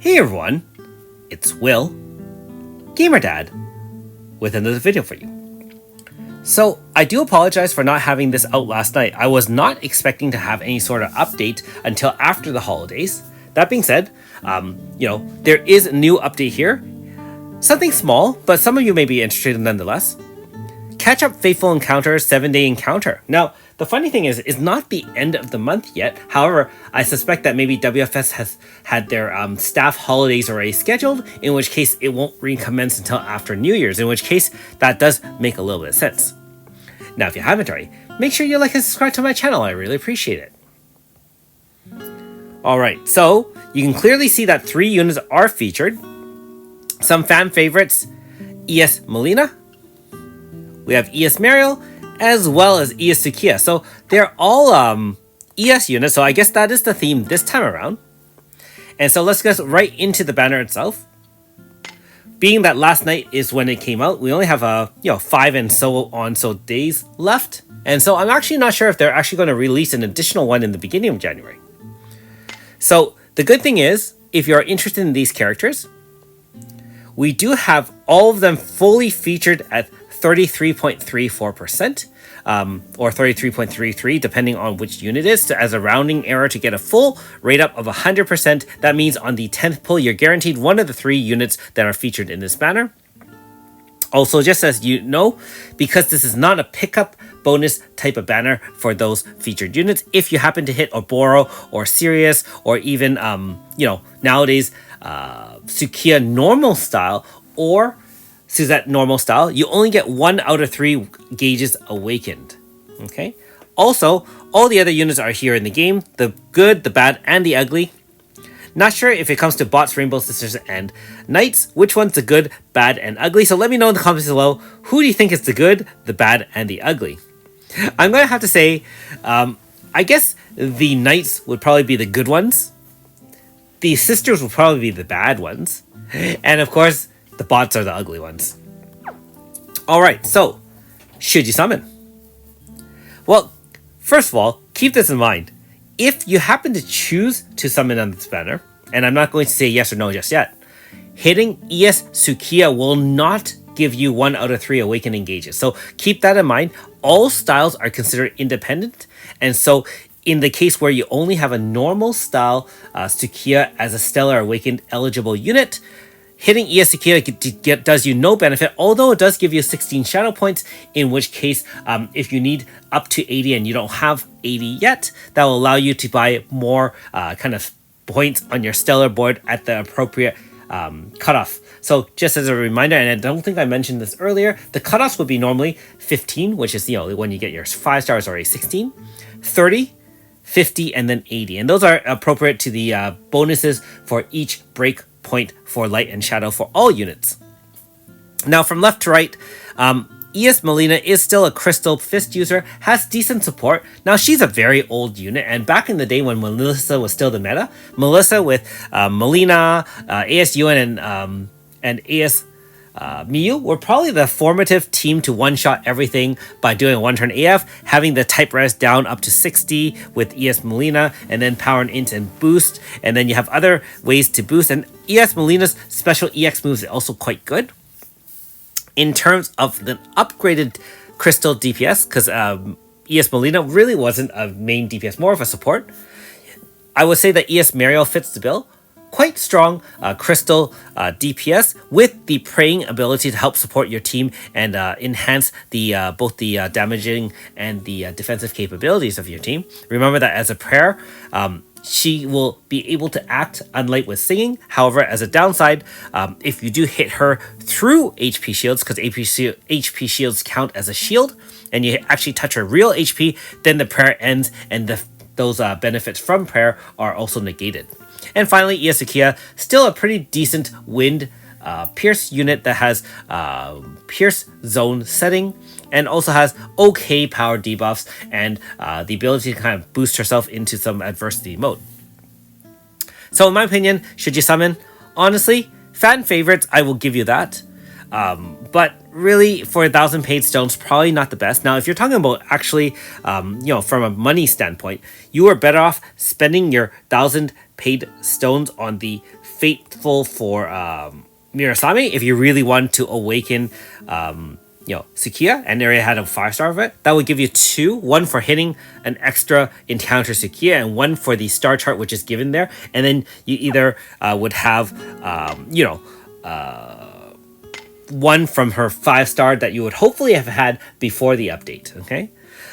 Hey everyone, it's Will, Gamer Dad, with another video for you. So, I do apologize for not having this out last night. I was not expecting to have any sort of update until after the holidays. That being said, there is a new update here. Something small, but some of you may be interested in nonetheless. Catch up Fateful Encounter 7-day encounter. Now, the funny thing is, it's not the end of the month yet. However, I suspect that maybe WFS has had their staff holidays already scheduled, in which case it won't recommence until after New Year's, in which case that does make a little bit of sense. Now, if you haven't already, make sure you like and subscribe to my channel. I really appreciate it. Alright, so you can clearly see that 3 units are featured. Some fan favorites, ES Melina, we have ES Mariel, as well as ES Sukiya. So they're all ES units, so I guess that is the theme this time around. And so let's get right into the banner itself. Being that last night is when it came out, we only have 5 and so on days left. And so I'm actually not sure if they're actually going to release an additional one in the beginning of January. So the good thing is, if you're interested in these characters, we do have all of them fully featured at 33.34%, or 33.33, depending on which unit it is, as a rounding error to get a full rate up of 100%. That means on the 10th pull, you're guaranteed one of the 3 units that are featured in this banner. Also, just as you know, because this is not a pickup bonus type of banner for those featured units, if you happen to hit Oboro or Sirius or even, nowadays, Sukiya normal style or Suzette normal style, you only get 1 out of 3 gauges awakened. Okay. Also, all the other units are here in the game: the good, the bad, and the ugly. Not sure if it comes to bots, Rainbow Sisters, and Knights, which one's the good, bad, and ugly. So let me know in the comments below, who do you think is the good, the bad, and the ugly? I'm going to have to say, I guess the Knights would probably be the good ones. The Sisters would probably be the bad ones. And of course, the bots are the ugly ones. Alright, so, should you summon? Well, first of all, keep this in mind. If you happen to choose to summon on this banner, and I'm not going to say yes or no just yet, hitting ES Sukiya will not give you 1 out of 3 awakening gauges. So keep that in mind. All styles are considered independent, and so in the case where you only have a normal style Sukiya as a Stellar Awakened eligible unit, hitting ES Sukiya does you no benefit, although it does give you 16 shadow points, in which case, if you need up to 80 and you don't have 80 yet, that will allow you to buy more kind of points on your Stellar board at the appropriate cutoff. So just as a reminder, and I don't think I mentioned this earlier, the cutoffs would be normally 15, which is, when you get your 5 stars or a 16, 30, 50, and then 80. And those are appropriate to the bonuses for each break point for light and shadow for all units. Now, from left to right, ES Melina is still a Crystal Fist user, has decent support. Now, she's a very old unit, and back in the day when Melissa was still the meta, Melissa with Melina, AS Yuen, and AS Miyu were probably the formative team to one-shot everything by doing a 1-turn AF, having the type res down up to 60 with ES Melina, and then power and int and boost, and then you have other ways to boost, and ES Melina's special EX moves are also quite good. In terms of the upgraded Crystal DPS, because ES Melina really wasn't a main DPS, more of a support, I would say that ES Mariel fits the bill. Quite strong Crystal DPS with the praying ability to help support your team and enhance the both the damaging and the defensive capabilities of your team. Remember that as a prayer, she will be able to act unlike with singing. However, as a downside, if you do hit her through HP shields, because HP shields count as a shield, and you actually touch her real HP, then the prayer ends and those benefits from prayer are also negated. And finally, ES Sukiya, still a pretty decent wind Pierce unit that has Pierce zone setting and also has okay power debuffs and the ability to kind of boost herself into some adversity mode. So in my opinion, should you summon? Honestly, fan favorites, I will give you that. But really, for 1,000 paid stones, probably not the best. Now, if you're talking about actually, from a money standpoint, you are better off spending your 1,000 paid stones on the Fateful for Mirasame if you really want to awaken, Sukiya, and already had a 5-star of it. That would give you 2, one for hitting an extra encounter Sukiya, and one for the star chart which is given there. And then you either would have, one from her 5-star that you would hopefully have had before the update. Okay,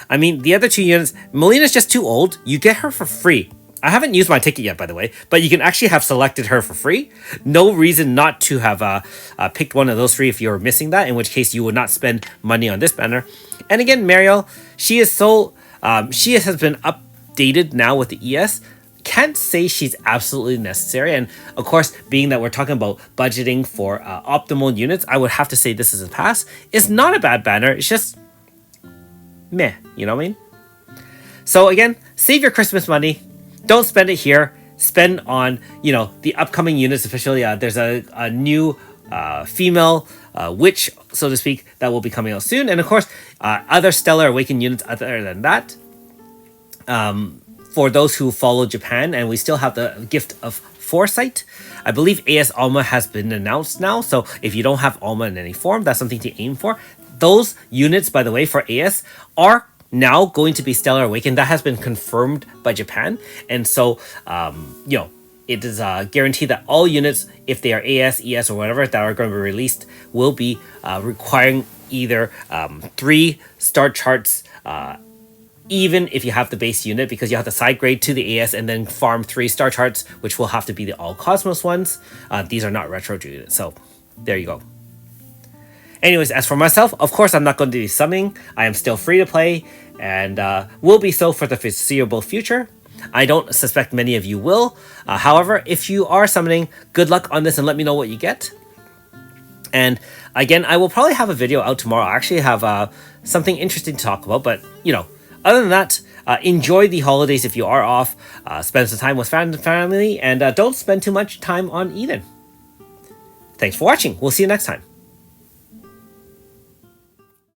I mean, the other 2 units, Melina's just too old. You get her for free. I haven't used my ticket yet, by the way, but you can actually have selected her for free. No reason not to have picked one of those 3 if you were missing that, in which case you would not spend money on this banner. And again, Mariel, she is so she has been updated now with the ES. Can't say she's absolutely necessary, and of course, being that we're talking about budgeting for optimal units, I would have to say this is a pass. It's not a bad banner, it's just meh, you know what I mean? So again, save your Christmas money. Don't spend it here. Spend on, the upcoming units. Officially, there's a new female witch, so to speak, that will be coming out soon. And of course, other Stellar Awakened units other than that. For those who follow Japan, and we still have the gift of foresight. I believe AS Alma has been announced now. So if you don't have Alma in any form, that's something to aim for. Those units, by the way, for AS are now going to be Stellar Awakened. That has been confirmed by Japan, and so it is guaranteed that all units, if they are AS, ES, or whatever that are going to be released, will be requiring either 3 star charts, even if you have the base unit, because you have to side grade to the AS and then farm 3 star charts, which will have to be the all Cosmos ones. These are not retro units, so there you go. Anyways, as for myself, of course, I'm not going to be summoning. I am still free to play, and will be so for the foreseeable future. I don't suspect many of you will. However, if you are summoning, good luck on this and let me know what you get. And again, I will probably have a video out tomorrow. I actually have something interesting to talk about, but, other than that, enjoy the holidays if you are off. Spend some time with family, and don't spend too much time on Eden. Thanks for watching. We'll see you next time.